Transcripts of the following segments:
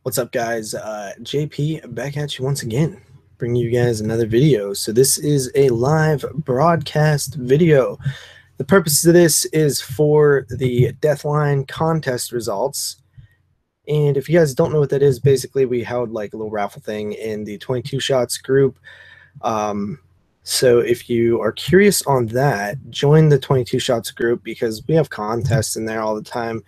What's up, guys? JP back at you once again, bringing you guys another video. So this is a live broadcast video. The purpose of this is for the Deathline contest results. And if you guys don't know what that is, basically we held like a little raffle thing in the 22 shots group. So if you are curious on that, join the 22 shots group because we have contests in there all the time.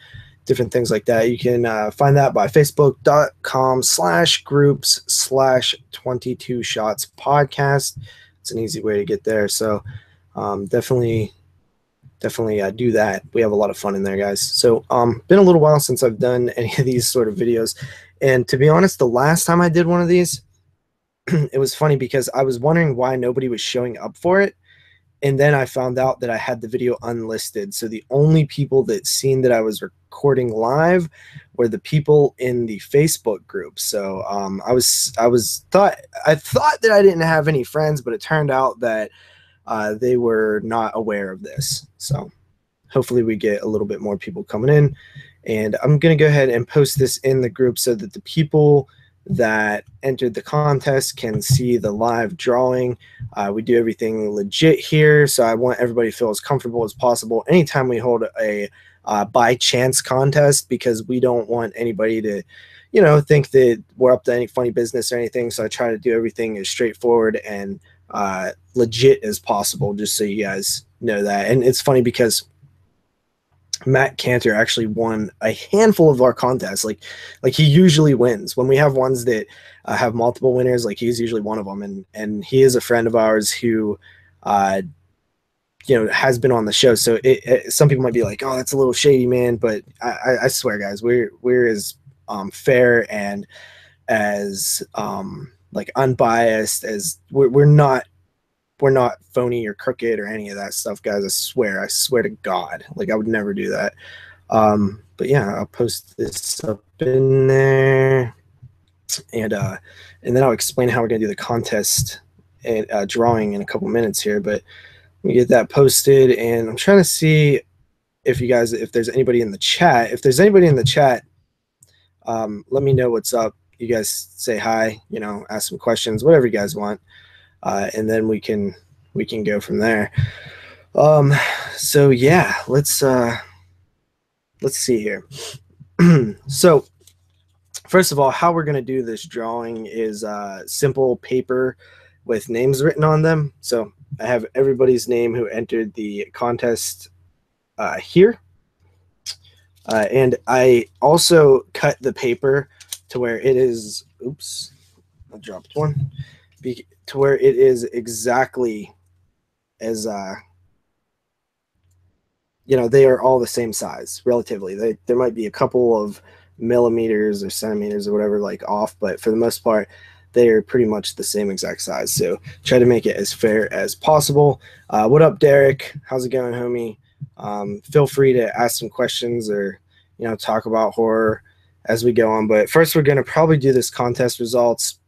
Different things like that. You can find that by facebook.com/groups/22 shots podcast. It's an easy way to get there. So definitely do that. We have a lot of fun in there, guys. So been a little while since I've done any of these sort of videos. And to be honest, the last time I did one of these, it was funny because I was wondering why nobody was showing up for it. And then I found out that I had the video unlisted. So the only people that seen that I was recording live were the people in the Facebook group. So I thought that I didn't have any friends, but it turned out that they were not aware of this. So hopefully we get a little bit more people coming in. And I'm going to go ahead and post this in the group so that the people that entered the contest can see the live drawing. We do everything legit here, so I want everybody to feel as comfortable as possible anytime we hold a by chance contest, because we don't want anybody to, you know, think that we're up to any funny business or anything. So I try to do everything as straightforward and legit as possible, just so you guys know that. And it's funny because Matt Cantor actually won a handful of our contests. Like he usually wins when we have ones that have multiple winners. Like he's usually one of them, and he is a friend of ours who, has been on the show. So some people might be like, "Oh, that's a little shady, man," but I swear, guys, we're as fair and as like unbiased as we're not. We're not phony or crooked or any of that stuff, guys. I swear to God, like I would never do that. But yeah, I'll post this up in there, and then I'll explain how we're gonna do the contest and drawing in a couple minutes here. But we get that posted, and I'm trying to see if there's anybody in the chat. If there's anybody in the chat, let me know what's up. You guys say hi, ask some questions, whatever you guys want. And then we can go from there. So yeah, let's see here. So first of all, how we're going to do this drawing is simple paper with names written on them. So I have everybody's name who entered the contest here. And I also cut the paper to where it is, oops, I dropped one. To where it is exactly as they are all the same size relatively. There might be a couple of millimeters or centimeters or whatever like off, but for the most part they are pretty much the same exact size. So try to make it as fair as possible. What up, Derek? How's it going, homie? Feel free to ask some questions or talk about horror as we go on, but first we're going to probably do this contest results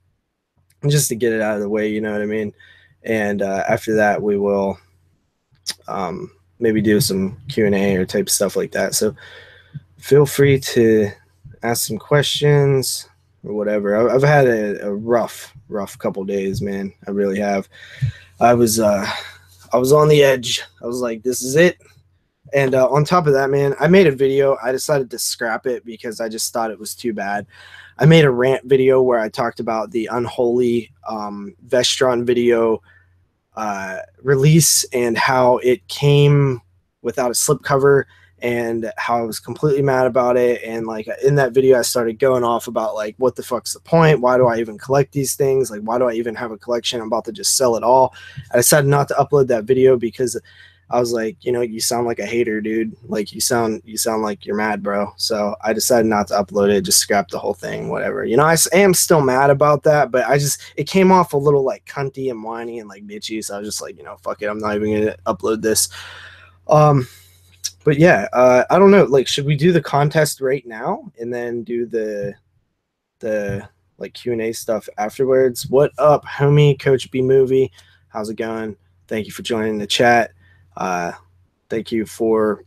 just to get it out of the way, you know what I mean? And after that, we will maybe do some Q&A or type stuff like that. So feel free to ask some questions or whatever. I've had a rough couple days, man. I really have. I was on the edge. I was like, this is it. And on top of that, man, I made a video. I decided to scrap it because I just thought it was too bad. I made a rant video where I talked about the Unholy Vestron video release and how it came without a slipcover and how I was completely mad about it. And like in that video, I started going off about like, what the fuck's the point? Why do I even collect these things? Like, why do I even have a collection? I'm about to just sell it all. I decided not to upload that video because I was like, you sound like a hater, dude. Like you sound like you're mad, bro. So I decided not to upload it, just scrap the whole thing, whatever. I am still mad about that, but it came off a little like cunty and whiny and like bitchy. So I was just like, fuck it. I'm not even going to upload this. But yeah, I don't know. Like, should we do the contest right now and then do the like Q&A stuff afterwards? What up, homie? Coach B Movie. How's it going? Thank you for joining the chat. Thank you for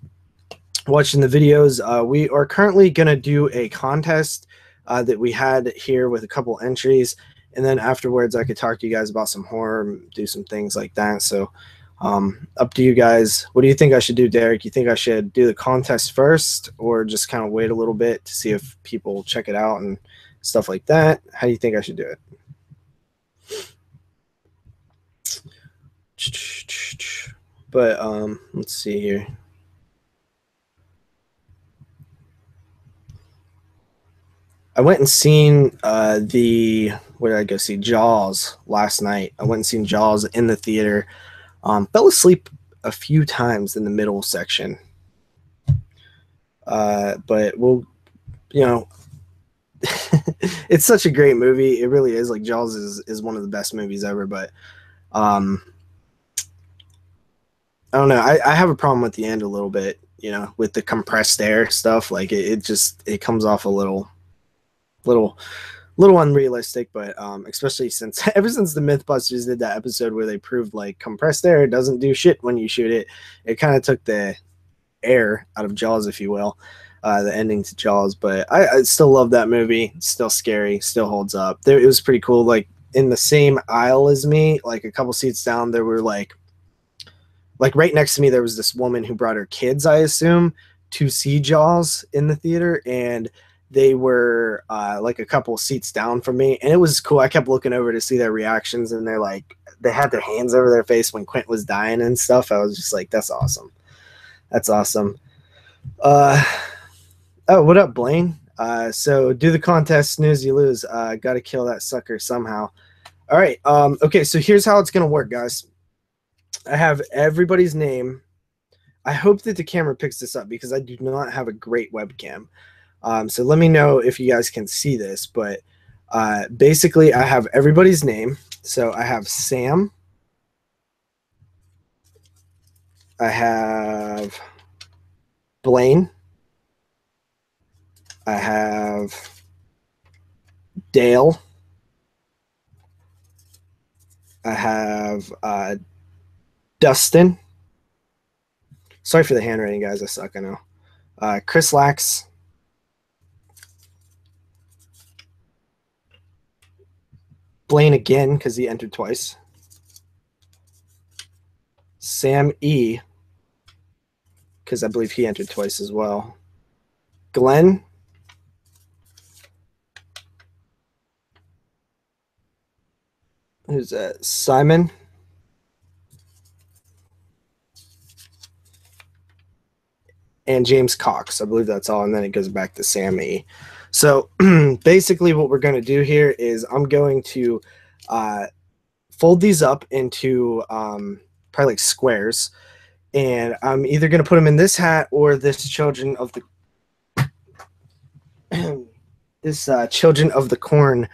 watching the videos. We are currently going to do a contest that we had here with a couple entries. And then afterwards, I could talk to you guys about some horror, do some things like that. So up to you guys. What do you think I should do, Derek? You think I should do the contest first or just kind of wait a little bit to see if people check it out and stuff like that? How do you think I should do it? But let's see here. I went and seen where did I go see? Jaws last night. I went and seen Jaws in the theater. Fell asleep a few times in the middle section. But we'll, you know, it's such a great movie. It really is. Like, Jaws is one of the best movies ever. But I don't know. I have a problem with the end a little bit, you know, with the compressed air stuff. Like, it comes off a little unrealistic, but especially since ever since the Mythbusters did that episode where they proved like compressed air doesn't do shit when you shoot it, it kind of took the air out of Jaws, if you will, the ending to Jaws. But I still love that movie. It's still scary, still holds up. It was pretty cool. Like, in the same aisle as me, like a couple seats down, there were like right next to me, there was this woman who brought her kids, I assume, to see Jaws in the theater, and they were like a couple seats down from me, and it was cool. I kept looking over to see their reactions, and they had their hands over their face when Quint was dying and stuff. I was just like, that's awesome. That's awesome. Oh, what up, Blaine? So do the contest, snooze, you lose. Got to kill that sucker somehow. All right. Okay, so here's how it's going to work, guys. I have everybody's name. I hope that the camera picks this up because I do not have a great webcam. So let me know if you guys can see this, but basically I have everybody's name. So I have Sam. I have Blaine. I have Dale. I have Dustin. Sorry for the handwriting, guys. I suck, I know. Chris Lax. Blaine again, because he entered twice. Sam E, because I believe he entered twice as well. Glenn. Who's that? Simon. And James Cox. I believe that's all. And then it goes back to Sam E. So basically what we're going to do here is I'm going to fold these up into probably like squares. And I'm either going to put them in this hat or this Children of the Children of the Corn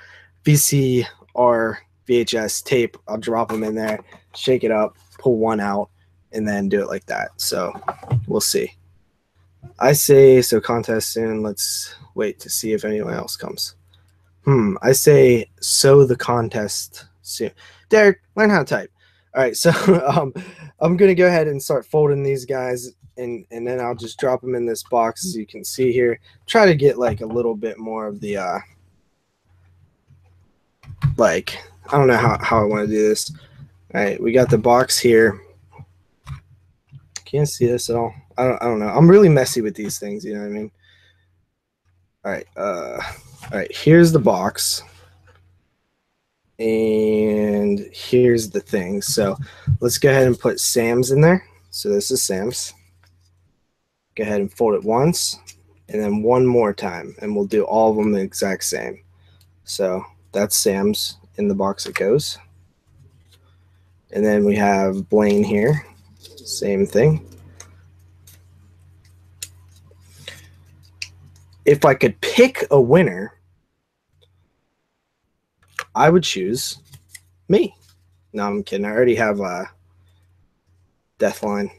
VCR VHS tape. I'll drop them in there, shake it up, pull one out, and then do it like that. So we'll see. I say so contest soon. Let's wait to see if anyone else comes. I say so the contest soon. Derek, learn how to type. All right, so I'm going to go ahead and start folding these guys, and then I'll just drop them in this box, as you can see here. Try to get like a little bit more of the, like, I don't know how I want to do this. All right, we got the box here. Can't see this at all. I don't know. I'm really messy with these things, you know what I mean? All right, here's the box. And here's the thing. So let's go ahead and put Sam's in there. So this is Sam's. Go ahead and fold it once and then one more time, and we'll do all of them the exact same. So that's Sam's. In the box it goes. And then we have Blaine here. Same thing. If I could pick a winner, I would choose me. No, I'm kidding. I already have Deathline.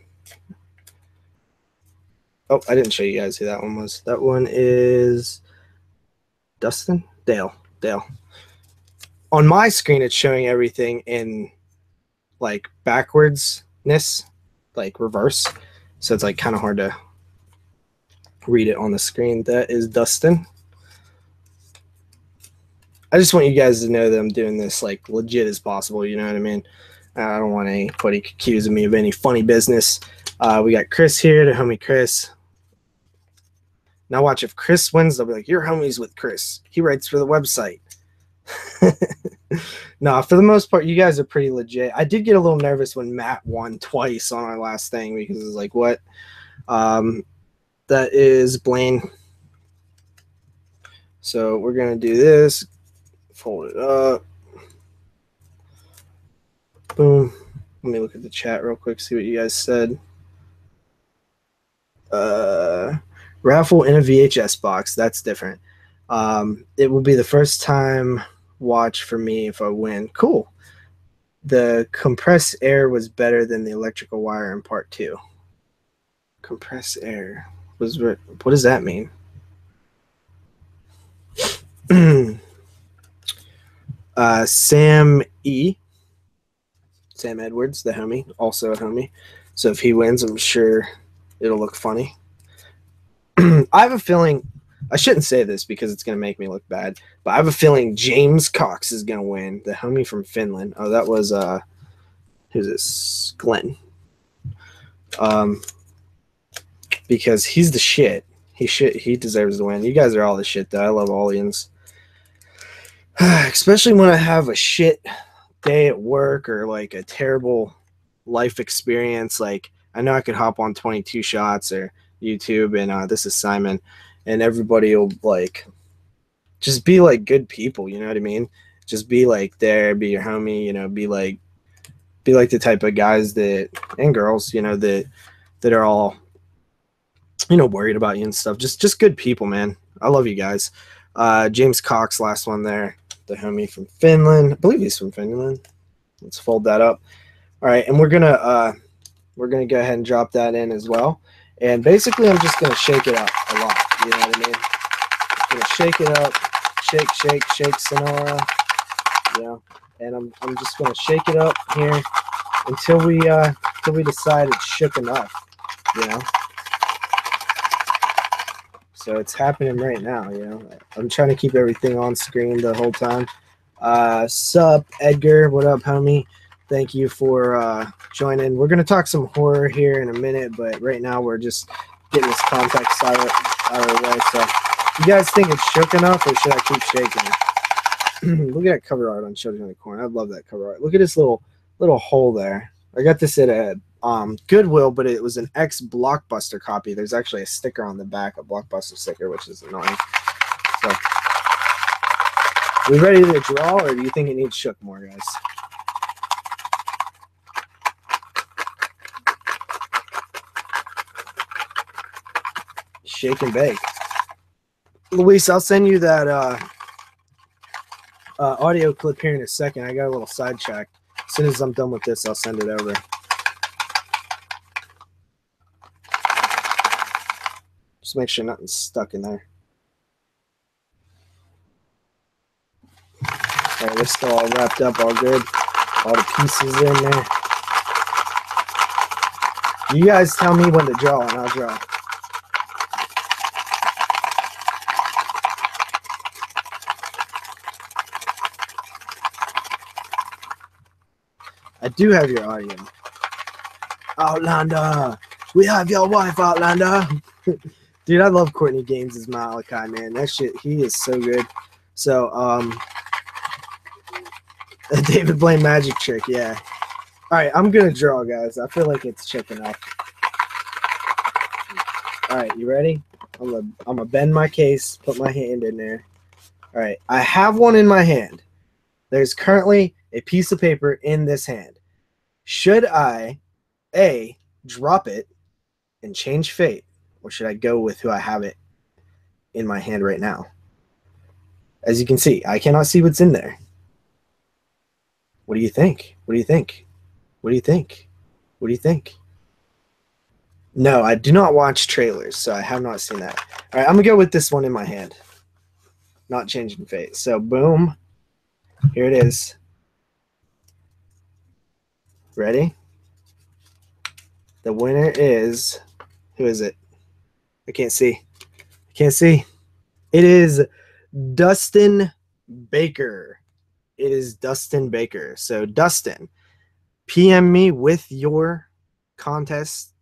Oh, I didn't show you guys who that one was. That one is Dustin? Dale. On my screen, it's showing everything in like backwardsness, like reverse. So it's like kind of hard to read it on the screen. That is Dustin. I just want you guys to know that I'm doing this like legit as possible. You know what I mean? I don't want anybody accusing me of any funny business. We got Chris here, the homie Chris. Now watch, if Chris wins, they'll be like, you're homies with Chris. He writes for the website. No, for the most part, you guys are pretty legit. I did get a little nervous when Matt won twice on our last thing because it's like, what? That is Blaine. So we're going to do this. Fold it up. Boom. Let me look at the chat real quick, see what you guys said. Raffle in a VHS box. That's different. It will be the first time watch for me if I win. Cool. The compressed air was better than the electrical wire in part 2. Compressed air. What does that mean? Sam E. Sam Edwards, the homie, also a homie. So if he wins, I'm sure it'll look funny. I have a feeling, I shouldn't say this because it's going to make me look bad, but I have a feeling James Cox is going to win, the homie from Finland. Oh, that was, who's this? Glenn. Because he's the shit. He deserves to win. You guys are all the shit, though. I love aliens. Especially when I have a shit day at work or like a terrible life experience. Like, I know I could hop on 22 Shots or YouTube and this is Simon, and everybody will like just be like good people, you know what I mean? Just be like there, be your homie, you know, be like the type of guys that and girls, you know, that are all, you know, worried about you and stuff. Just good people, man. I love you guys. James Cox, last one there, the homie from Finland. I believe he's from Finland. Let's fold that up. All right, and we're gonna go ahead and drop that in as well. And basically, I'm just gonna shake it up a lot. You know what I mean? I'm gonna shake it up, shake, Sonora. You know, and I'm just gonna shake it up here until we decide it's shook enough. You know. So it's happening right now, you know. I'm trying to keep everything on screen the whole time. Sup, Edgar? What up, homie? Thank you for joining. We're going to talk some horror here in a minute, but right now we're just getting this context out of the way. So you guys think it's shook enough, or should I keep shaking it? Look at that cover art on Children in the Corn. I love that cover art. Look at this little hole there. I got this at a Goodwill, but it was an ex-Blockbuster copy. There's actually a sticker on the back, a Blockbuster sticker, which is annoying. So, we ready to draw, or do you think it needs shook more, guys? Shake and bake. Luis, I'll send you that audio clip here in a second. I got a little sidetracked. As soon as I'm done with this, I'll send it over. Just make sure nothing's stuck in there. All right, we're still all wrapped up, all good. All the pieces in there. You guys tell me when to draw, and I'll draw. I do have your audio. Outlander, we have your wife, Outlander. Dude, I love Courtney Gaines as Malachi, man. That shit, he is so good. So, David Blaine magic trick, yeah. All right, I'm gonna draw, guys. I feel like it's chicken up. All right, you ready? I'm gonna bend my case, put my hand in there. All right, I have one in my hand. There's currently a piece of paper in this hand. Should I, A, drop it and change fate, or should I go with who I have it in my hand right now? As you can see, I cannot see what's in there. What do you think? What do you think? What do you think? What do you think? No, I do not watch trailers, so I have not seen that. All right, I'm going to go with this one in my hand. Not changing fate. So, boom. Here it is. Ready? The winner is... Who is it? I can't see. I can't see. It is Dustin Baker. It is Dustin Baker. So Dustin, PM me with your contest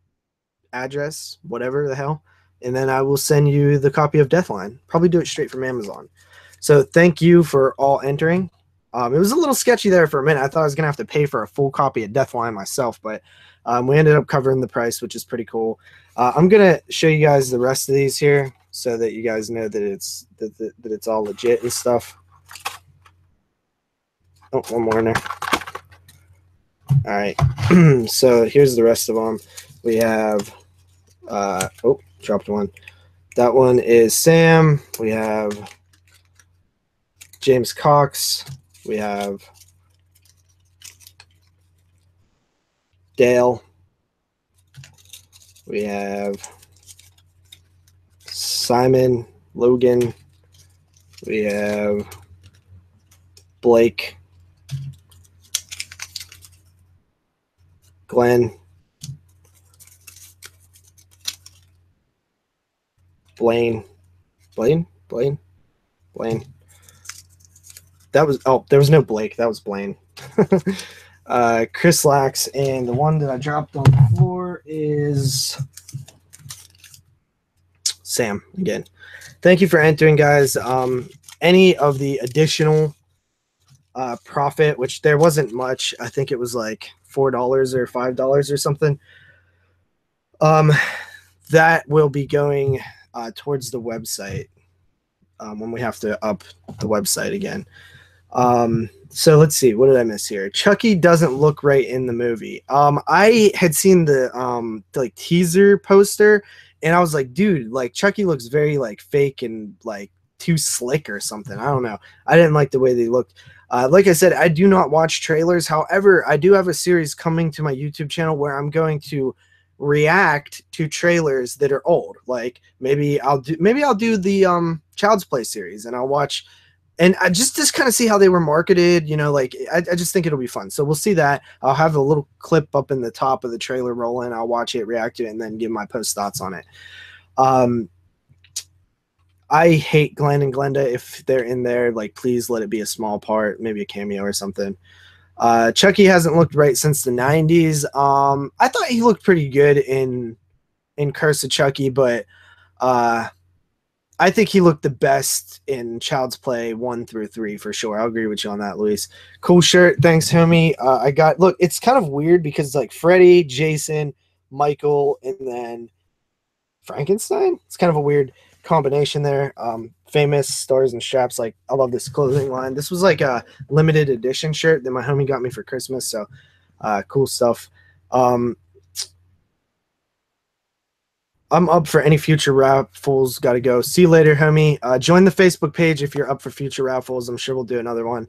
address, whatever the hell, and then I will send you the copy of Deathline. Probably do it straight from Amazon. So thank you for all entering. It was a little sketchy there for a minute. I thought I was gonna have to pay for a full copy of Deathline myself, but we ended up covering the price, which is pretty cool. I'm gonna show you guys the rest of these here so that you guys know that it's all legit and stuff. Oh, one more in there. All right. So here's the rest of them. We have, oh, dropped one. That one is Sam. We have James Cox. We have Dale. We have Simon, Logan. We have Blake, Glenn, Blaine. That was, oh, there was no Blake. That was Blaine. Chris Lax, and the one that I dropped on the floor is Sam again. Thank you for entering, guys. Any of the additional profit, which there wasn't much, I think it was like $4 or $5 or something, that will be going towards the website when we have to up the website again. So let's see, what did I miss here? Chucky doesn't look right in the movie. I had seen the like teaser poster, and I was like, dude, like Chucky looks very like fake and like too slick or something. I don't know. I didn't like the way they looked. Like I said, I do not watch trailers. However, I do have a series coming to my YouTube channel where I'm going to react to trailers that are old. Like maybe I'll do the Child's Play series, and I'll watch. And I just kind of see how they were marketed, you know, like I just think it'll be fun. So we'll see that. I'll have a little clip up in the top of the trailer rolling. I'll watch it, react to it, and then give my post thoughts on it. I hate Glenn and Glenda. If they're in there, like, please let it be a small part, maybe a cameo or something. Chucky hasn't looked right since the 90s. I thought he looked pretty good in Curse of Chucky, but I think he looked the best in Child's Play 1 through 3 for sure. I'll agree with you on that, Luis. Cool shirt. Thanks, homie. Look, it's kind of weird because like Freddy, Jason, Michael, and then Frankenstein. It's kind of a weird combination there. Famous Stars and Straps. Like, I love this clothing line. This was like a limited edition shirt that my homie got me for Christmas. So cool stuff. I'm up for any future raffles. Got to go. See you later, homie. Join the Facebook page if you're up for future raffles. I'm sure we'll do another one.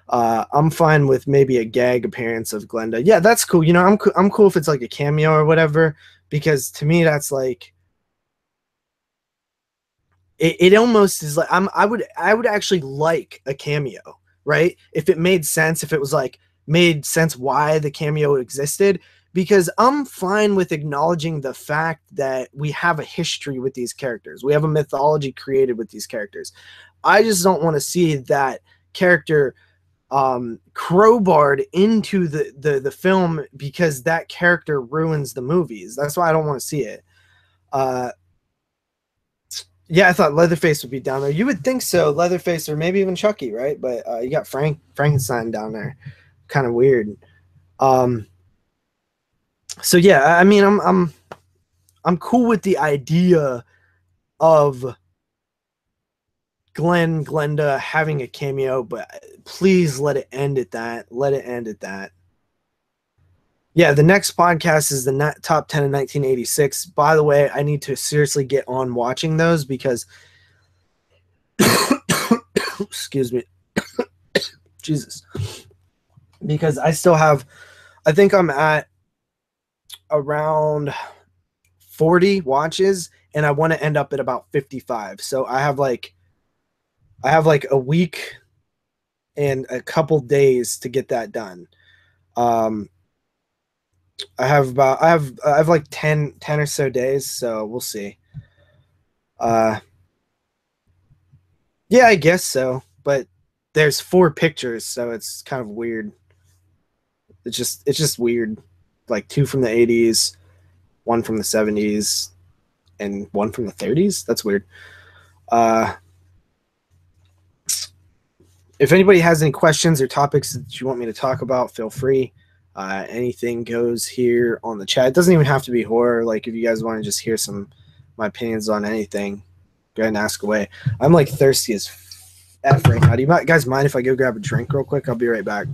I'm fine with maybe a gag appearance of Glenda. Yeah, that's cool. You know, I'm cool if it's like a cameo or whatever, because to me that's like it almost is like I would actually like a cameo, right? If it made sense, if it was like made sense why the cameo existed. Because I'm fine with acknowledging the fact that we have a history with these characters. We have a mythology created with these characters. I just don't want to see that character crowbarred into the film because that character ruins the movies. That's why I don't want to see it. Yeah, I thought Leatherface would be down there. You would think so, Leatherface, or maybe even Chucky, right? But you got Frankenstein down there. Kind of weird. So yeah, I mean, I'm cool with the idea of Glenda having a cameo, but please let it end at that. Let it end at that. Yeah, the next podcast is the top 10 in 1986. By the way, I need to seriously get on watching those because excuse me. Jesus. Because I still have, I think I'm at around 40 watches, and I want to end up at about 55. So I have like a week and a couple days to get that done. I have like 10 or so days, so we'll see. Yeah, I guess so. But there's 4 pictures, so it's kind of weird. It's just weird. Like 2 from the 80s, 1 from the 70s, and 1 from the 30s. That's weird. If anybody has any questions or topics that you want me to talk about, feel free. Anything goes here on the chat. It doesn't even have to be horror. Like if you guys want to just hear my opinions on anything, go ahead and ask away. I'm like thirsty as F right now. Do you guys mind if I go grab a drink real quick? I'll be right back.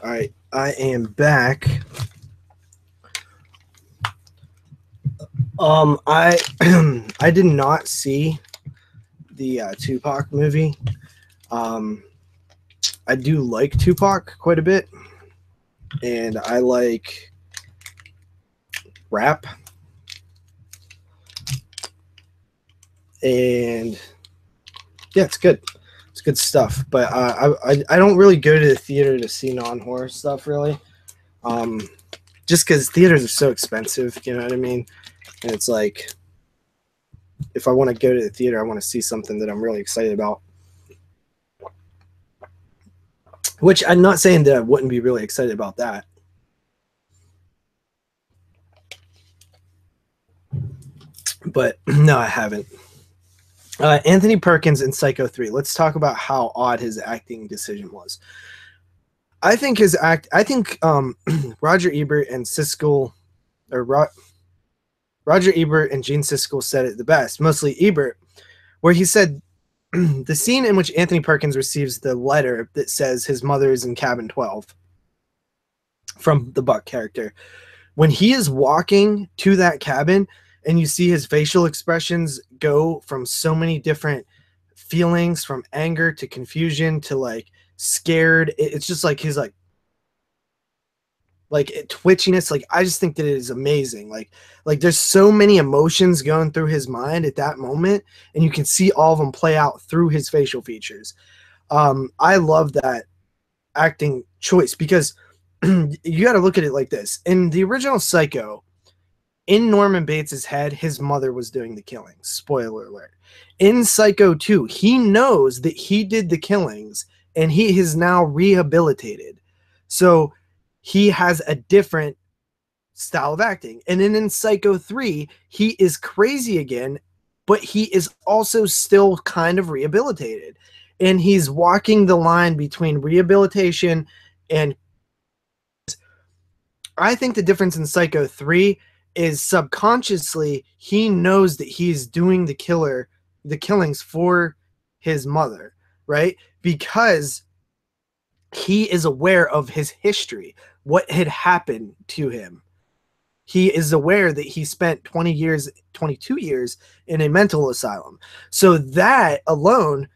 All right, I am back. I I did not see the Tupac movie. I do like Tupac quite a bit, and I like rap, and yeah, it's good. It's good stuff. But I don't really go to the theater to see non-horror stuff, really. Just because theaters are so expensive, you know what I mean? And it's like, if I want to go to the theater, I want to see something that I'm really excited about. Which I'm not saying that I wouldn't be really excited about that. But no, I haven't. Anthony Perkins in Psycho 3. Let's talk about how odd his acting decision was. I think Roger Ebert and Siskel, or Roger Ebert and Gene Siskel said it the best, mostly Ebert, where he said the scene in which Anthony Perkins receives the letter that says his mother is in cabin 12 from the Buck character. When he is walking to that cabin and you see his facial expressions go from so many different feelings, from anger to confusion to like scared, it's just like his like twitchiness. Like I just think that it is amazing. Like there's so many emotions going through his mind at that moment, and you can see all of them play out through his facial features. I love that acting choice because you got to look at it like this. In the original Psycho, in Norman Bates's head, his mother was doing the killings. Spoiler alert. In Psycho 2, he knows that he did the killings and he is now rehabilitated. So he has a different style of acting. And then in Psycho 3, he is crazy again, but he is also still kind of rehabilitated. And he's walking the line between rehabilitation and I think the difference in Psycho 3 is subconsciously he knows that he's doing the killings for his mother, right? Because he is aware of his history, what had happened to him. He is aware that he spent 22 years in a mental asylum. So that alone,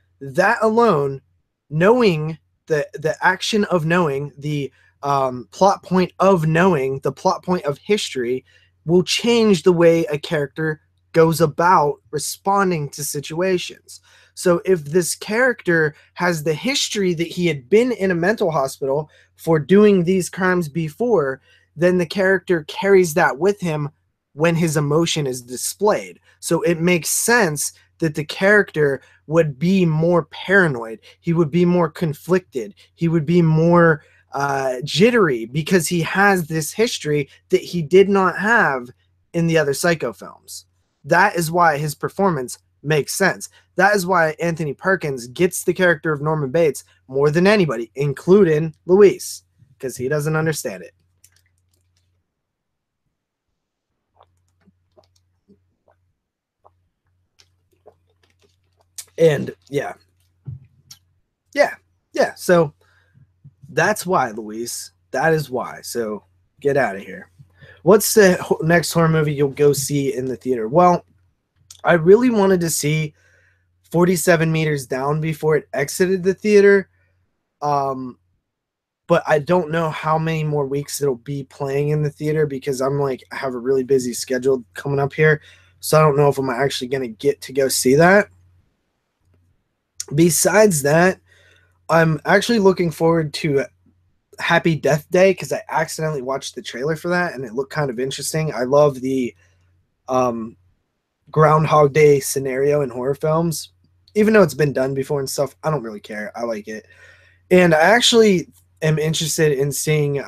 knowing the action of knowing, the plot point of knowing, the plot point of history will change the way a character goes about responding to situations. So if this character has the history that he had been in a mental hospital for doing these crimes before, then the character carries that with him when his emotion is displayed. So it makes sense that the character would be more paranoid. He would be more conflicted. He would be more jittery because he has this history that he did not have in the other Psycho films. That is why his performance makes sense. That is why Anthony Perkins gets the character of Norman Bates more than anybody, including Luis, because he doesn't understand it. And yeah. So that's why, Luis. That is why. So get out of here. What's the next horror movie you'll go see in the theater? Well, I really wanted to see 47 Meters Down before it exited the theater. But I don't know how many more weeks it'll be playing in the theater because I'm like, I have a really busy schedule coming up here. So I don't know if I'm actually going to get to go see that. Besides that, I'm actually looking forward to Happy Death Day because I accidentally watched the trailer for that and it looked kind of interesting. I love the Groundhog Day scenario in horror films. Even though it's been done before and stuff, I don't really care. I like it. And I actually am interested in seeing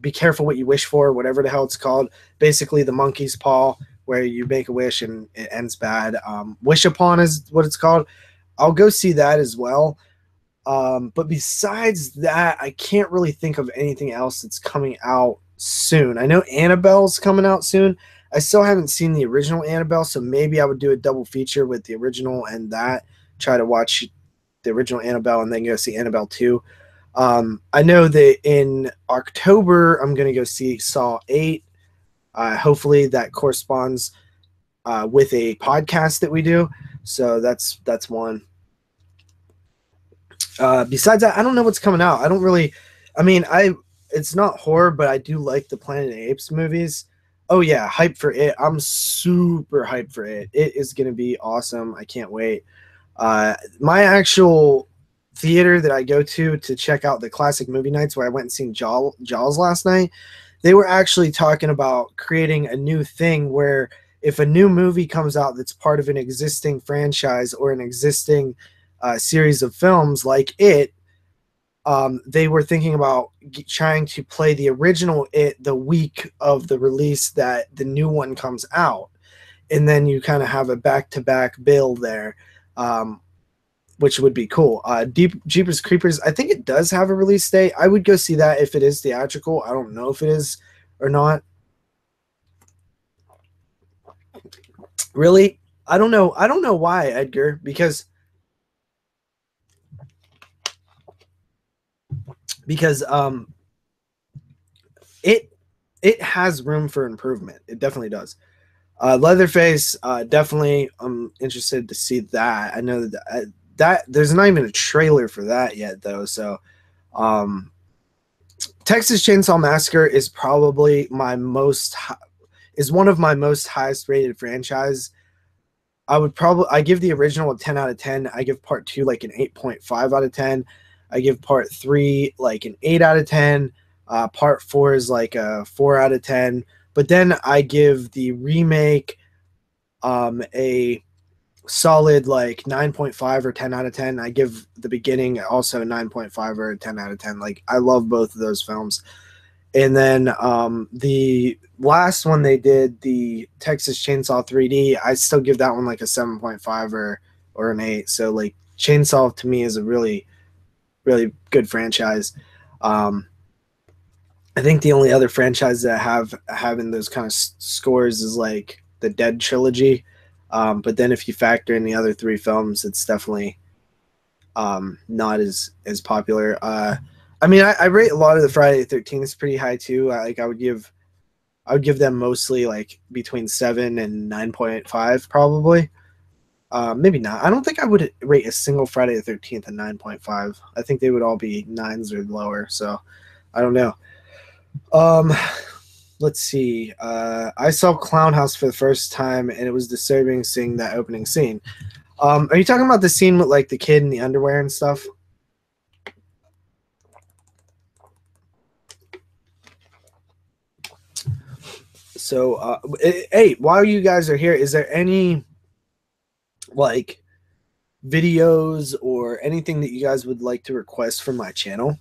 Be Careful What You Wish For, whatever the hell it's called. Basically, the monkey's paw, where you make a wish and it ends bad. Wish Upon is what it's called. I'll go see that as well. But besides that, I can't really think of anything else that's coming out soon. I know Annabelle's coming out soon. I still haven't seen the original Annabelle, so maybe I would do a double feature with the original and that. Try to watch the original Annabelle and then go see Annabelle 2. I know that in October, I'm going to go see Saw 8. Hopefully that corresponds with a podcast that we do. So that's one. Besides that, I don't know what's coming out. I don't really, I mean, it's not horror, but I do like the Planet of the Apes movies. Oh yeah, hype for it. I'm super hyped for it. It is going to be awesome. I can't wait. My actual theater that I go to check out the classic movie nights where I went and seen Jaws last night, they were actually talking about creating a new thing where if a new movie comes out that's part of an existing franchise or an existing series of films like it, they were thinking about trying to play the original It the week of the release that the new one comes out. And then you kind of have a back-to-back bill there, which would be cool. Jeepers Creepers, I think it does have a release date. I would go see that if it is theatrical. I don't know if it is or not. Really? I don't know. I don't know why, Edgar, because it has room for improvement. It definitely does. Leatherface, definitely I'm interested to see that. I know that there's not even a trailer for that yet though. So Texas Chainsaw Massacre is probably one of my most highest rated franchise. I give the original a 10 out of 10. I give part 2 like an 8.5 out of 10. I give part 3 like an 8 out of 10. Part 4 is like a 4 out of 10. But then I give the remake a solid like 9.5 or 10 out of 10. I give the beginning also 9.5 or 10 out of 10. Like I love both of those films. And then the last one they did, the Texas Chainsaw 3D, I still give that one like a 7.5 or an 8. So like Chainsaw to me is a really, really good franchise. I think the only other franchise that having those kind of scores is like the Dead trilogy. But then if you factor in the other 3 films, it's definitely not as popular. I mean, I rate a lot of the Friday the 13th pretty high too. I would give them mostly like between 7 and 9.5 probably. Maybe not. I don't think I would rate a single Friday the 13th a 9.5. I think they would all be 9s or lower. So I don't know. Let's see. I saw Clown House for the first time and it was disturbing seeing that opening scene. Are you talking about the scene with like the kid in the underwear and stuff? So, hey, while you guys are here, is there any like videos or anything that you guys would like to request from my channel?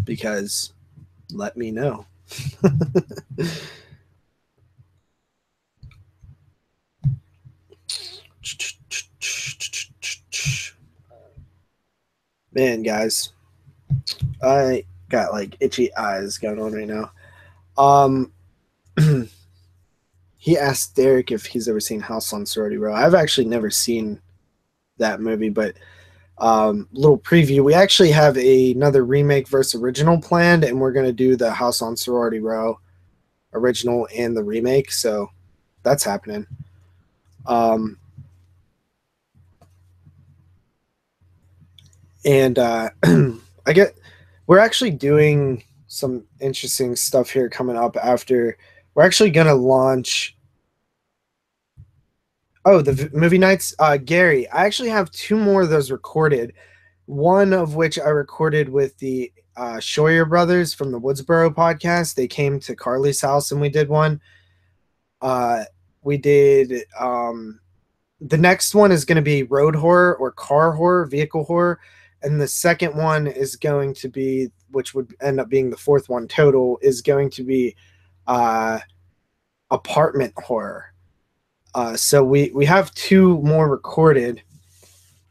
Because let me know. Man, guys, I got like itchy eyes going on right now. Um, he asked Derek if he's ever seen House on Sorority Row. I've actually never seen that movie, but little preview. We actually have another remake versus original planned, and we're gonna do the House on Sorority Row original and the remake. So that's happening. And I get we're actually doing some interesting stuff here coming up after we're actually gonna launch. Oh, the movie nights. Gary, I actually have two more of those recorded. One of which I recorded with the Shoyer brothers from the Woodsboro podcast. They came to Carly's house and we did one. We did the next one is going to be road horror or car horror, vehicle horror. And the second one is going to be, which would end up being the fourth one total, is going to be apartment horror. So we have two more recorded.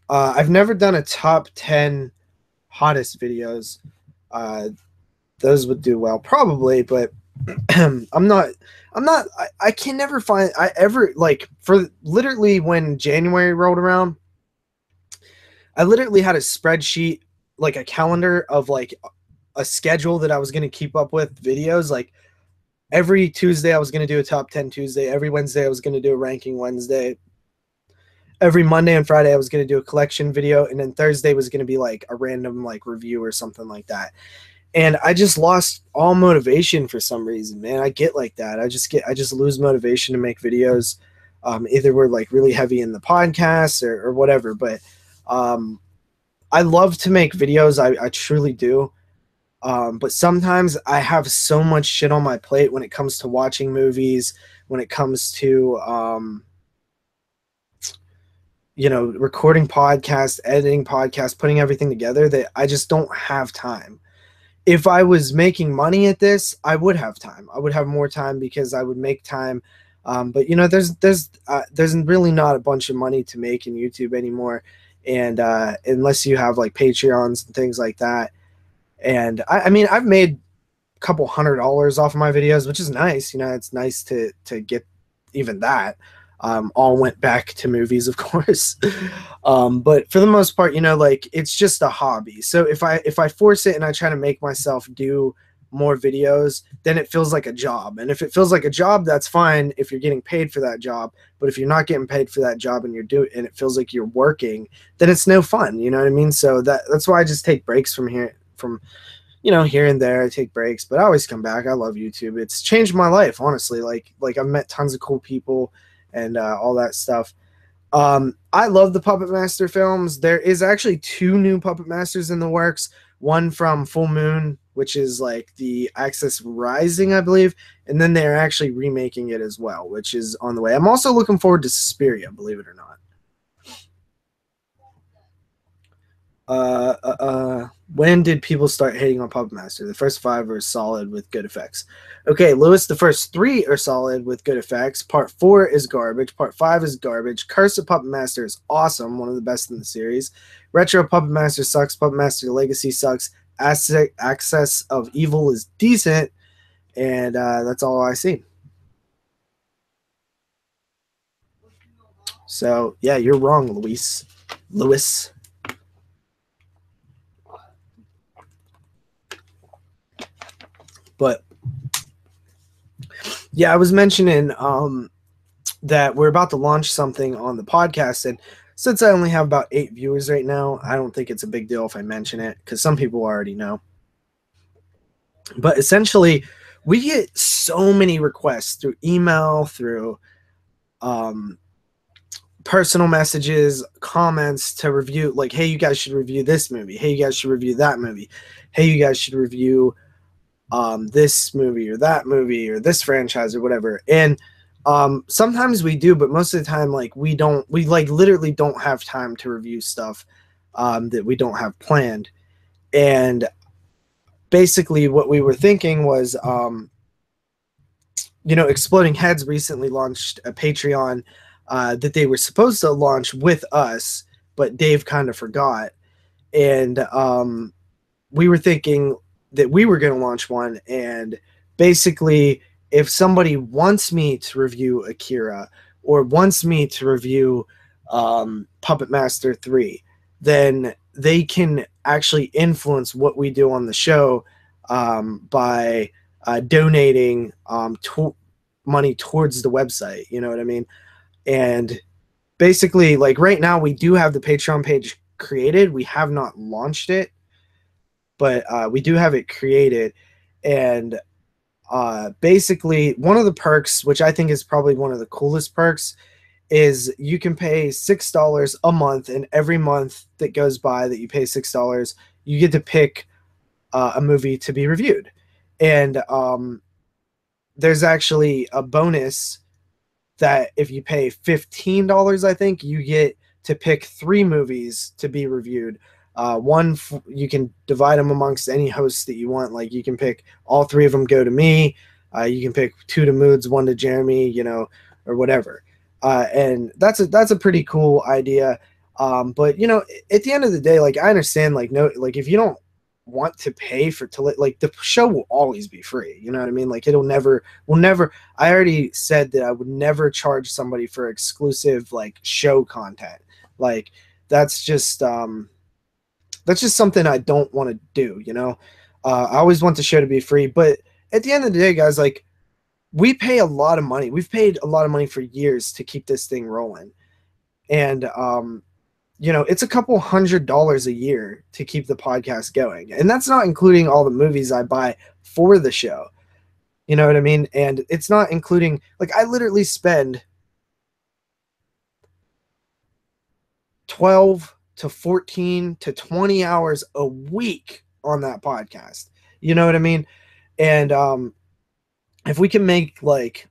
I've never done a top 10 hottest videos. Those would do well, probably, but I can never find, I ever, like, for literally when January rolled around, I literally had a spreadsheet, like a calendar of like a schedule that I was going to keep up with videos. Like every Tuesday I was going to do a top 10 Tuesday. Every Wednesday I was going to do a ranking Wednesday. Every Monday and Friday I was going to do a collection video. And then Thursday was going to be like a random like review or something like that. And I just lost all motivation for some reason, man. I get like that. I just lose motivation to make videos. Either we're like really heavy in the podcast or whatever, but I love to make videos. I truly do. But sometimes I have so much shit on my plate when it comes to watching movies, when it comes to, recording podcasts, editing podcasts, putting everything together, that I just don't have time. If I was making money at this, I would have time. I would have more time because I would make time. But there's really not a bunch of money to make in YouTube anymore. And unless you have like Patreons and things like that. And I mean, I've made a couple $100 off of my videos, which is nice. It's nice to get even that. All went back to movies, of course. But for the most part, like it's just a hobby. So if I force it and I try to make myself do more videos, then it feels like a job. And if it feels like a job, that's fine if you're getting paid for that job. But if you're not getting paid for that job and and it feels like you're working, then it's no fun. You know what I mean? So that's why I just take breaks from here and there. I take breaks, but I always come back. I love YouTube. It's changed my life, honestly. Like I've met tons of cool people and all that stuff. I love the Puppet Master films. There is actually 2 new Puppet Masters in the works. One from Full Moon, which is like the Axis Rising, I believe. And then they're actually remaking it as well, which is on the way. I'm also looking forward to Suspiria, believe it or not. When did people start hating on Puppet Master? The first 5 are solid with good effects. Okay, Lewis, the first 3 are solid with good effects. Part 4 is garbage. Part 5 is garbage. Curse of Puppet Master is awesome, one of the best in the series. Retro Puppet Master sucks. Puppet Master Legacy sucks. Access of Evil is decent. And that's all I see. So, yeah, you're wrong, Lewis. But yeah, I was mentioning that we're about to launch something on the podcast, and since I only have about 8 viewers right now, I don't think it's a big deal if I mention it because some people already know. But essentially, we get so many requests through email, through personal messages, comments to review, like, hey, you guys should review this movie. Hey, you guys should review that movie. Hey, you guys should review this movie or that movie or this franchise or whatever. And sometimes we do, but most of the time, like, we literally don't have time to review stuff that we don't have planned. And basically what we were thinking was, Exploding Heads recently launched a Patreon that they were supposed to launch with us, but Dave kind of forgot. and we were thinking that we were going to launch one, and basically if somebody wants me to review Akira or wants me to review Puppet Master 3, then they can actually influence what we do on the show by donating money towards the website. You know what I mean? And basically, like right now, we do have the Patreon page created. We have not launched it, but we do have it created. And basically, one of the perks, which I think is probably one of the coolest perks, is you can pay $6 a month, and every month that goes by that you pay $6, you get to pick a movie to be reviewed. And there's actually a bonus that if you pay $15, I think, you get to pick 3 movies to be reviewed. You can divide them amongst any hosts that you want. Like you can pick all 3 of them go to me. You can pick 2 to Moods, 1 to Jeremy, or whatever. And that's a pretty cool idea. But at the end of the day, like I understand, like if you don't want to pay like the show will always be free. You know what I mean? Like we'll never. I already said that I would never charge somebody for exclusive like show content. Like that's just something I don't want to do. I always want the show to be free, but at the end of the day, guys, like we pay a lot of money. We've paid a lot of money for years to keep this thing rolling. And, it's a couple $100 a year to keep the podcast going. And that's not including all the movies I buy for the show. You know what I mean? And it's not including, like, I literally spend 12 to 14 to 20 hours a week on that podcast. You know what I mean? And, if we can make like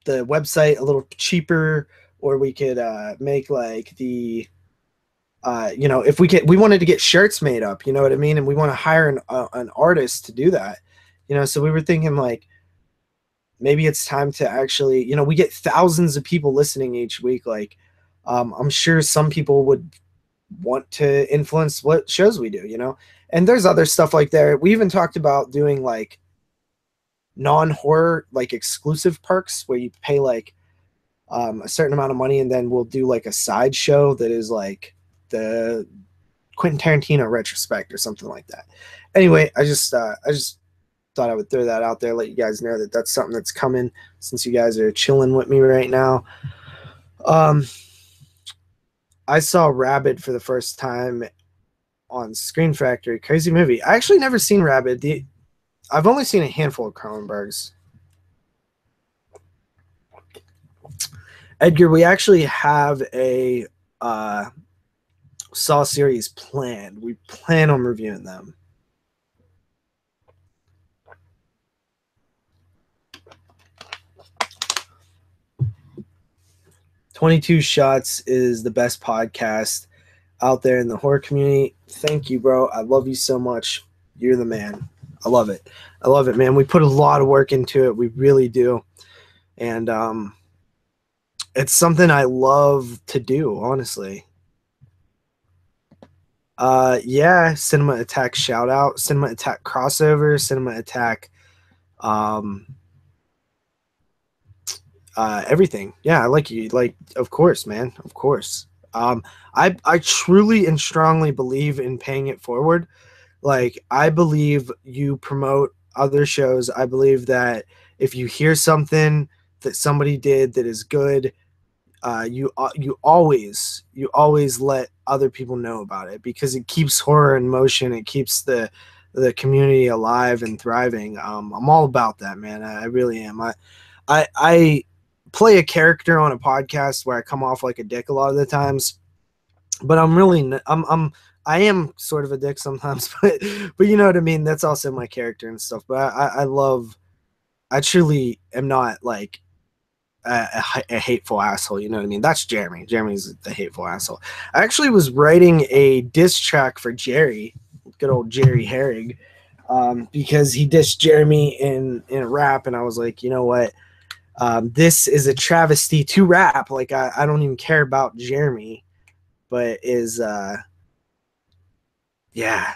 the website a little cheaper, or we could make like the if we wanted to get shirts made up, you know what I mean, and we want to hire an artist to do that, so we were thinking like maybe it's time to actually, we get thousands of people listening each week. Like I'm sure some people would want to influence what shows we do, and there's other stuff like that. We even talked about doing like non-horror like exclusive perks where you pay like a certain amount of money, and then we'll do like a side show that is like the Quentin Tarantino retrospect or something like that. Anyway, I just thought I would throw that out there, let you guys know that that's something that's coming, since you guys are chilling with me right now. I saw Rabid for the first time on Screen Factory. Crazy movie. I actually never seen Rabid. I've only seen a handful of Cronenbergs. Edgar, we actually have a Saw series planned. We plan on reviewing them. "22 Shots is the best podcast out there in the horror community." Thank you, bro. I love you so much. You're the man. I love it. I love it, man. We put a lot of work into it. We really do. And it's something I love to do, honestly. Yeah, Cinema Attack shout out, Cinema Attack crossover, Cinema Attack everything. Yeah, I like you. Like, of course, man. Of course. I truly and strongly believe in paying it forward. Like, I believe you promote other shows. I believe that if you hear something that somebody did that is good, you always let other people know about it, because it keeps horror in motion. It keeps the community alive and thriving. I'm all about that, man. I really am. I play a character on a podcast where I come off like a dick a lot of the times, but I am sort of a dick sometimes, but you know what I mean? That's also my character and stuff. But I truly am not like a hateful asshole. You know what I mean? That's Jeremy. Jeremy's the hateful asshole. I actually was writing a diss track for Jerry, good old Jerry Herrig, because he dissed Jeremy in a rap. And I was like, you know what? This is a travesty to rap. Like, I don't even care about Jeremy, but is Yeah.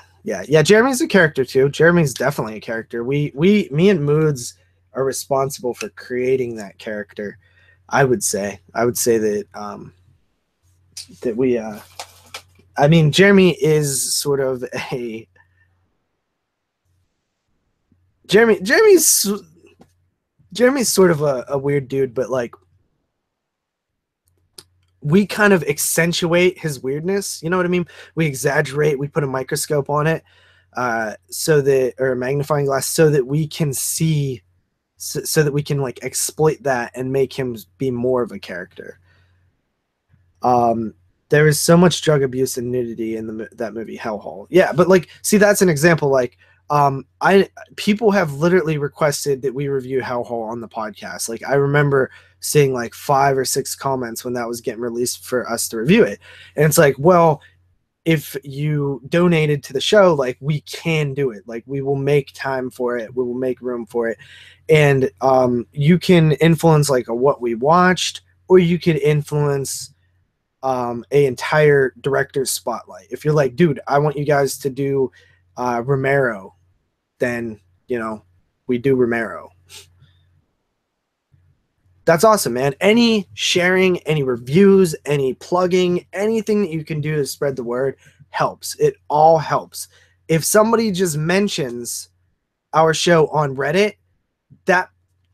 Jeremy's a character too. Jeremy's definitely a character. Me and Moods are responsible for creating that character. I would say that that we I mean, Jeremy is sort of a Jeremy's sort of a weird dude, but like we kind of accentuate his weirdness. You know what I mean? We exaggerate. We put a microscope on it, or a magnifying glass, so that we can see, so that we can like exploit that and make him be more of a character. There is so much drug abuse and nudity in that movie Hellhole. Yeah, but like, see, that's an example. Like, people have literally requested that we review Hellhole on the podcast. Like, I remember seeing like 5 or 6 comments when that was getting released for us to review it, and it's like, well, if you donated to the show, like, we can do it. Like, we will make time for it. We will make room for it, and you can influence like what we watched, or you could influence a entire director's spotlight. If you're like, dude, I want you guys to do Romero, then we do Romero. That's awesome, man. Any sharing, any reviews, any plugging, anything that you can do to spread the word helps. It all helps. If somebody just mentions our show on Reddit, that,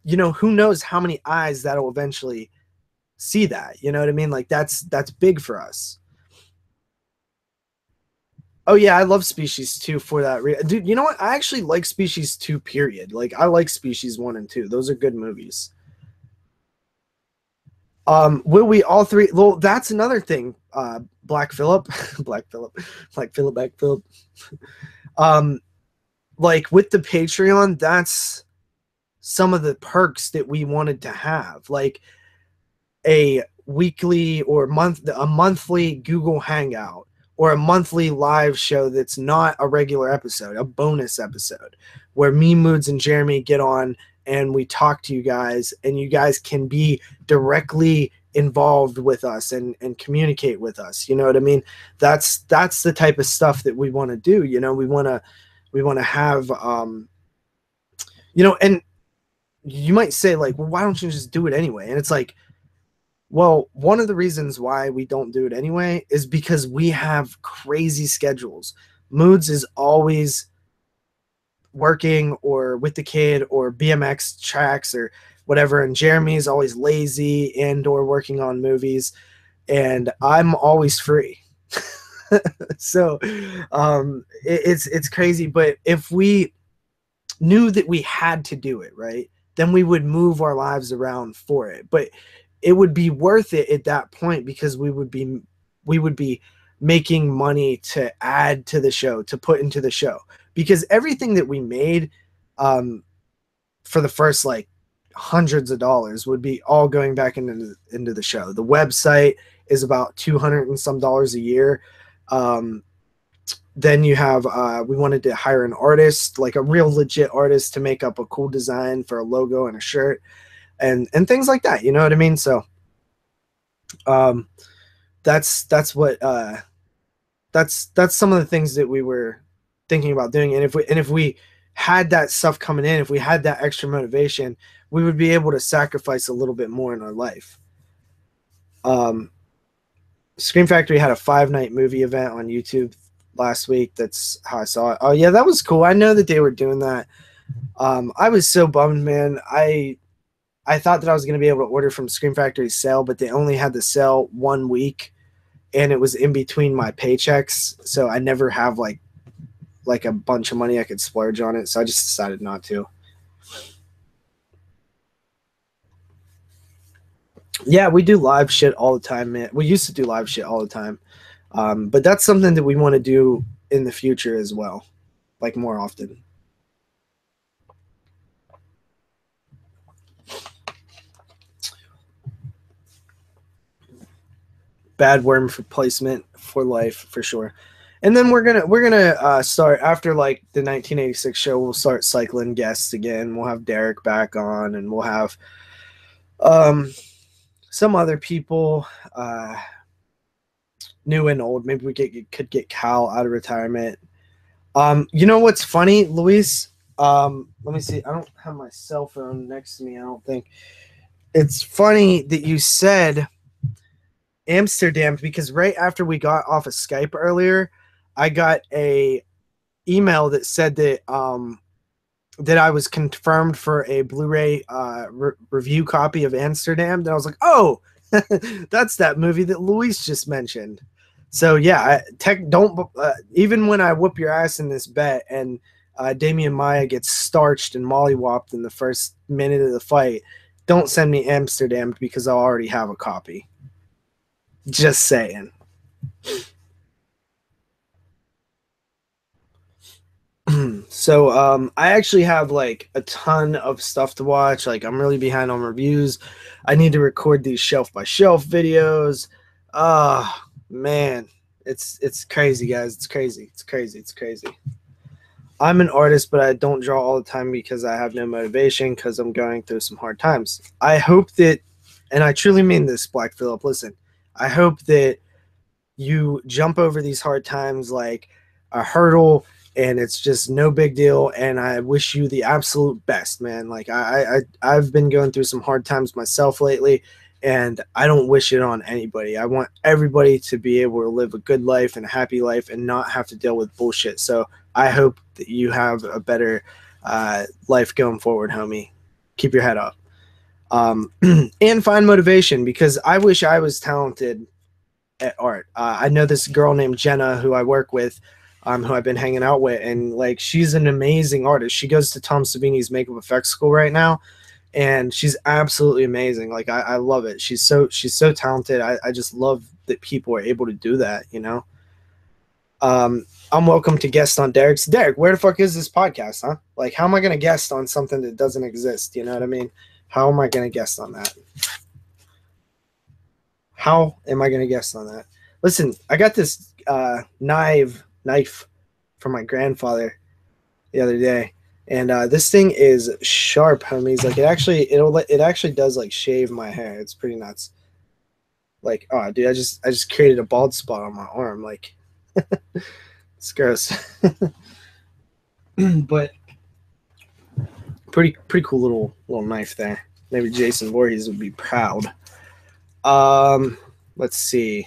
who knows how many eyes that'll eventually see that. You know what I mean? Like, that's big for us. Oh yeah, I love Species 2 for that dude. You know what? I actually like Species 2 period. Like, I like Species 1 and 2. Those are good movies. Will we all three? Well, that's another thing. Black Phillip. Like, with the Patreon, that's some of the perks that we wanted to have. Like, a weekly or a monthly Google Hangout, or a monthly live show that's not a regular episode, a bonus episode, where me, Moods, and Jeremy get on and we talk to you guys, and you guys can be directly involved with us and communicate with us. You know what I mean? That's the type of stuff that we want to do. We want to have, and you might say, like, well, why don't you just do it anyway? And it's like, well, one of the reasons why we don't do it anyway is because we have crazy schedules. Moods is always working or with the kid or BMX tracks or whatever, and Jeremy is always lazy and or working on movies, and I'm always free. So it's crazy. But if we knew that we had to do it, right, then we would move our lives around for it. But it would be worth it at that point, because we would be making money to add to the show, to put into the show, because everything that we made for the first like hundreds of dollars would be all going back into the show. The website is about $200 and some a year. Then you have we wanted to hire an artist, like a real legit artist, to make up a cool design for a logo and a shirt and things like that. You know what I mean? So that's what that's some of the things that we were thinking about doing. And if we had that stuff coming in, if we had that extra motivation, we would be able to sacrifice a little bit more in our life. Scream Factory had a 5-night movie event on YouTube last week. That's how I saw it. Oh yeah, that was cool. I know that they were doing that. I was so bummed, man. I thought that I was going to be able to order from Scream Factory's sale, but they only had the sale 1 week, and it was in between my paychecks, so I never have like a bunch of money I could splurge on it, so I just decided not to. Yeah, we do live shit all the time, man. We used to do live shit all the time, but that's something that we want to do in the future as well, like more often. Bad worm for placement for life, for sure. And then we're gonna start after like the 1986 show. We'll start cycling guests again. We'll have Derek back on, and we'll have some other people, new and old. Maybe we could get Kyle out of retirement. You know what's funny, Luis? Let me see. I don't have my cell phone next to me. I don't think. It's funny that you said Amsterdam because right after we got off of Skype earlier, I got a email that said that I was confirmed for a Blu-ray review copy of Amsterdam. And I was like, oh, that's that movie that Luis just mentioned. So yeah, don't even when I whoop your ass in this bet and Damian Maya gets starched and mollywopped in the first minute of the fight, don't send me Amsterdam because I'll already have a copy. Just saying. So I actually have like a ton of stuff to watch. Like I'm really behind on reviews. I need to record these shelf by shelf videos. Man, it's crazy, guys. It's crazy. It's crazy. It's crazy. I'm an artist, but I don't draw all the time because I have no motivation because I'm going through some hard times. I hope that, and I truly mean this, Black Phillip, listen, I hope that you jump over these hard times like a hurdle and it's just no big deal, and I wish you the absolute best, man. Like I've been going through some hard times myself lately, and I don't wish it on anybody. I want everybody to be able to live a good life and a happy life and not have to deal with bullshit. So I hope that you have a better life going forward, homie. Keep your head up, and find motivation, because I wish I was talented at art. I know this girl named Jenna who I work with, who I've been hanging out with, and like she's an amazing artist. She goes to Tom Savini's makeup effects school right now, and she's absolutely amazing. Like I love it. She's so talented. I just love that people are able to do that, you know. I'm welcome to guest on Derek's. Derek, where the fuck is this podcast, huh? Like, how am I gonna guest on something that doesn't exist? You know what I mean? How am I gonna guest on that? How am I gonna guest on that? Listen, I got this knife from my grandfather the other day, and this thing is sharp, homies. Like it actually does like shave my hair. It's pretty nuts. Like, oh dude, I just created a bald spot on my arm. Like it's gross. But pretty cool little knife there. Maybe Jason Voorhees would be proud. Let's see.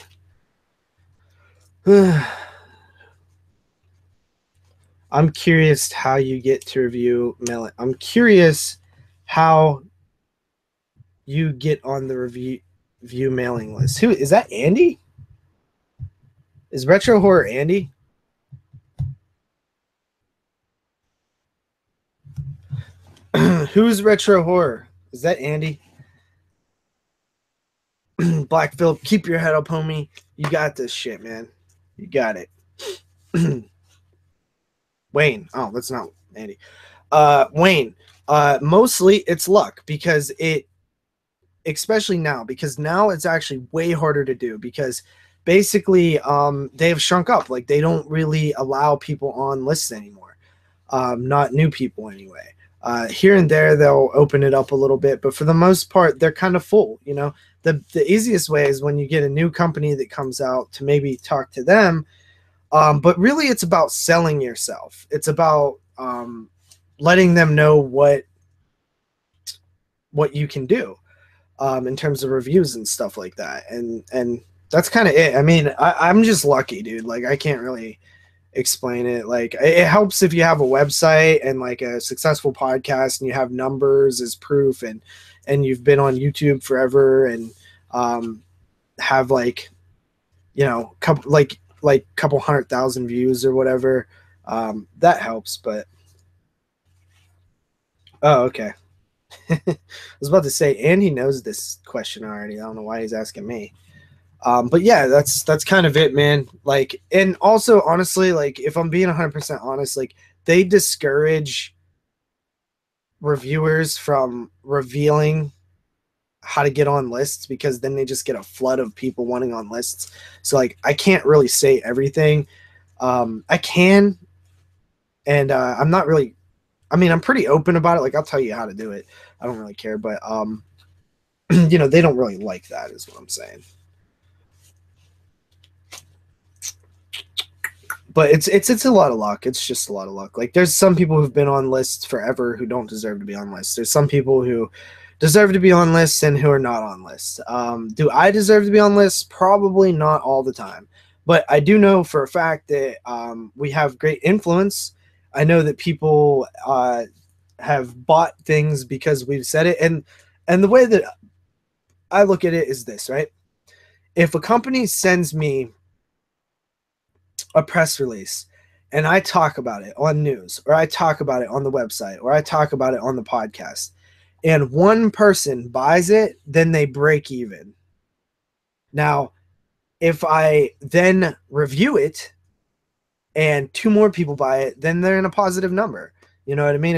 I'm curious how you get to review mail. I'm curious how you get on the review mailing list. Who is that? Andy? Is Retro Horror Andy? Who's Retro Horror? Is that Andy? Black Phillip, keep your head up, homie. You got this shit, man. You got it. Wayne. Oh, that's not Andy. Wayne. Mostly it's luck, because especially now, because now it's actually way harder to do, because basically they have shrunk up. Like they don't really allow people on lists anymore. Not new people anyway. Here and there they'll open it up a little bit, but for the most part they're kind of full, you know. The easiest way is when you get a new company that comes out to maybe talk to them. But really it's about selling yourself. It's about letting them know what you can do in terms of reviews and stuff like that. And that's kind of it. I mean, I'm just lucky, dude. Like I can't really explain it. Like it helps if you have a website and like a successful podcast and you have numbers as proof, and you've been on YouTube forever, and have like, you know, couple 100,000 views or whatever. That helps. But oh, okay. I was about to say, and he knows this question already. I don't know why he's asking me. But yeah, that's kind of it, man. Like, and also honestly, like if I'm being 100% honest, like they discourage reviewers from revealing how to get on lists, because then they just get a flood of people wanting on lists. So like I can't really say everything. I can, and I'm not really, I mean, I'm pretty open about it. Like I'll tell you how to do it. I don't really care, but you know, they don't really like that, is what I'm saying. but it's a lot of luck. It's just a lot of luck. Like there's some people who've been on lists forever who don't deserve to be on lists. There's some people who deserve to be on lists and who are not on lists. Do I deserve to be on lists? Probably not all the time, but I do know for a fact that we have great influence. I know that people have bought things because we've said it, and the way that I look at it is this, right? If a company sends me a press release and I talk about it on news, or I talk about it on the website, or I talk about it on the podcast, and one person buys it, then they break even. Now, if I then review it and two more people buy it, then they're in a positive number. You know what I mean?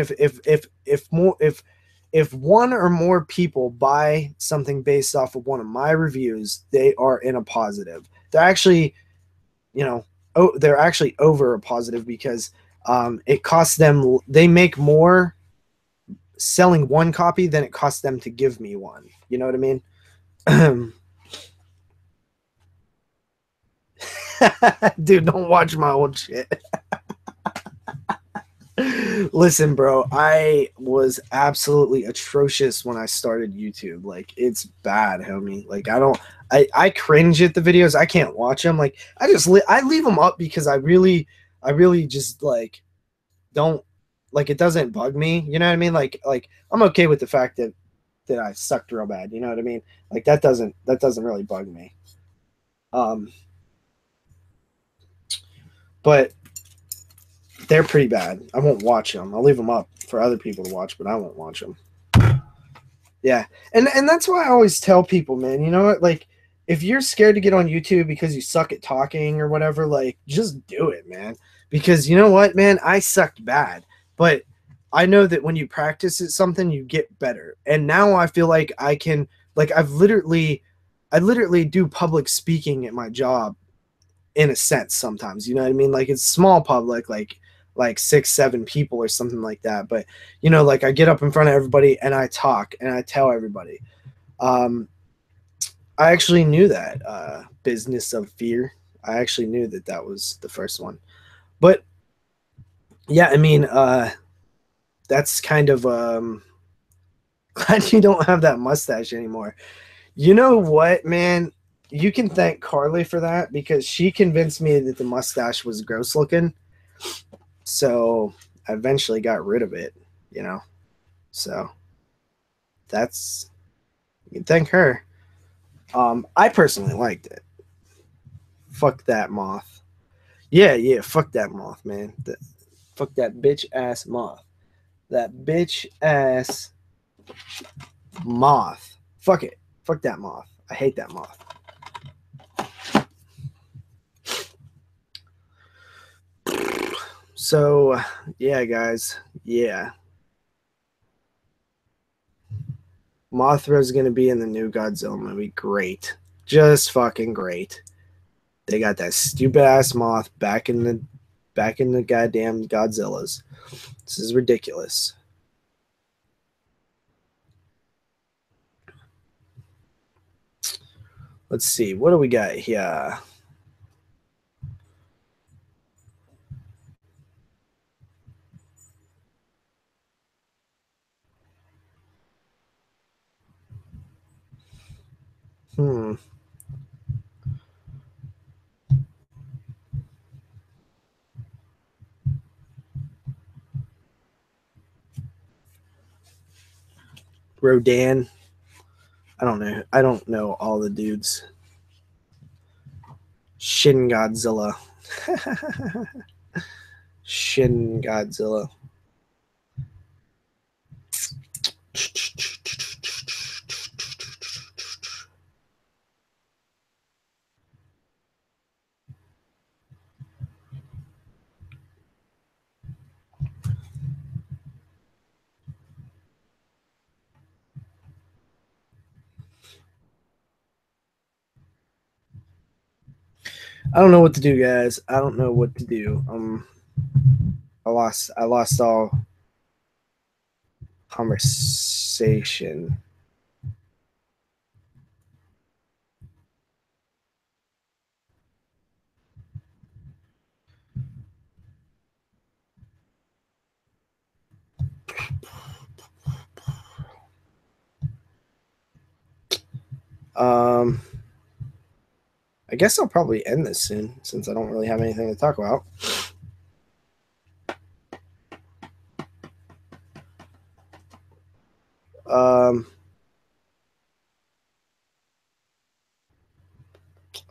If one or more people buy something based off of one of my reviews, they are in a positive. They're actually, you know, they're actually over a positive because it costs them. They make more selling one copy than it costs them to give me one. You know what I mean? Dude, don't watch my old shit. Listen, bro, I was absolutely atrocious when I started YouTube. Like, it's bad, homie. Like, I cringe at the videos. I can't watch them. Like, I leave them up because I really just like don't like it doesn't bug me. You know what I mean? Like I'm okay with the fact that I sucked real bad. You know what I mean? Like that doesn't really bug me. Um, but they're pretty bad. I won't watch them. I'll leave them up for other people to watch, but I won't watch them. Yeah, and that's why I always tell people, man. You know what? Like, if you're scared to get on YouTube because you suck at talking or whatever, like, just do it, man. Because you know what, man, I sucked bad, but I know that when you practice at something, you get better. And now I feel like I can, like, I literally do public speaking at my job in a sense sometimes. You know what I mean? Like it's small public, like 6, 7 people or something like that. But you know, like I get up in front of everybody and I talk and I tell everybody. Um, I actually knew that Business of Fear. I actually knew that that was the first one. But yeah, I mean, that's kind of glad you don't have that mustache anymore. You know what, man? You can thank Carly for that because she convinced me that the mustache was gross looking. So I eventually got rid of it, you know. So that's you can thank her. I personally liked it. Fuck that moth. Yeah, yeah, fuck that moth, man. Fuck that bitch ass moth. That bitch ass moth. Fuck it. Fuck that moth. I hate that moth. So, yeah, guys. Yeah. Mothra's going to be in the new Godzilla movie. Great. Just fucking great. They got that stupid ass moth back in the goddamn Godzillas. This is ridiculous. Let's see. What do we got here? Hmm. Rodan. I don't know. I don't know all the dudes. Shin Godzilla. Shin Godzilla. I don't know what to do, guys. I don't know what to do. I lost all conversation. Um, I guess I'll probably end this soon since I don't really have anything to talk about.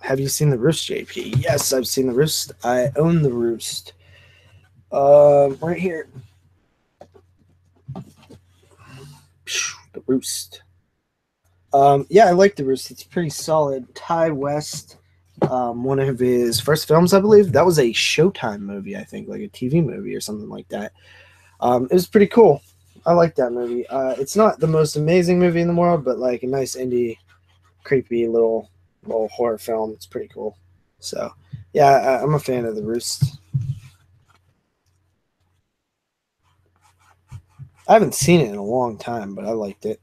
Have you seen The Roost, JP? Yes, I've seen The Roost. I own The Roost. Right here. The Roost. Yeah, I like The Roost. It's pretty solid. Ty West, one of his first films, I believe. That was a Showtime movie, I think, like a TV movie or something like that. It was pretty cool. I like that movie. It's not the most amazing movie in the world, but like a nice indie, creepy little horror film. It's pretty cool. So, yeah, I'm a fan of The Roost. I haven't seen it in a long time, but I liked it.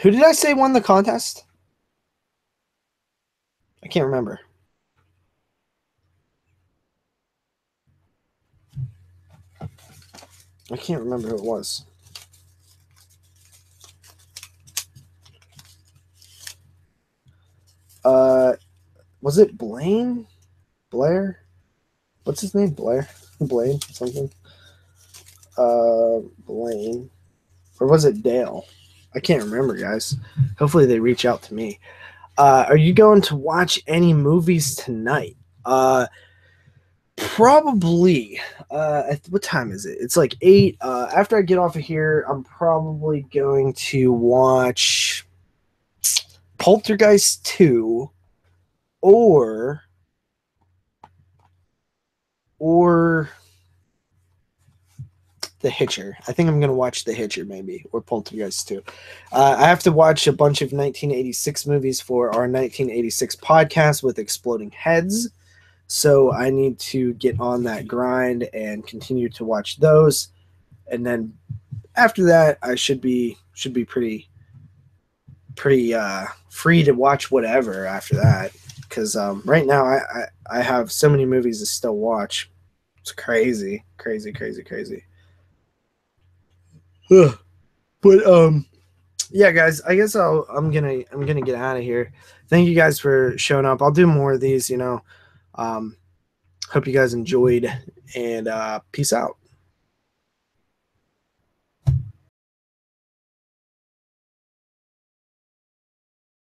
Who did I say won the contest? I can't remember. I can't remember who it was. Was it Blaine? Blair? What's his name? Blair? Blaine? Something? Blaine. Or was it Dale? I can't remember, guys. Hopefully they reach out to me. Are you going to watch any movies tonight? Probably. What time is it? It's like 8. After I get off of here, I'm probably going to watch Poltergeist 2 or The Hitcher. I think I'm going to watch The Hitcher maybe, or Poltergeist 2. I have to watch a bunch of 1986 movies for our 1986 podcast with Exploding Heads. So I need to get on that grind and continue to watch those. And then after that, I should be pretty free to watch whatever after that. Because right now I have so many movies to still watch. It's crazy. But yeah, guys, I guess I'm gonna get out of here. Thank you guys for showing up. I'll do more of these, Hope you guys enjoyed, and peace out.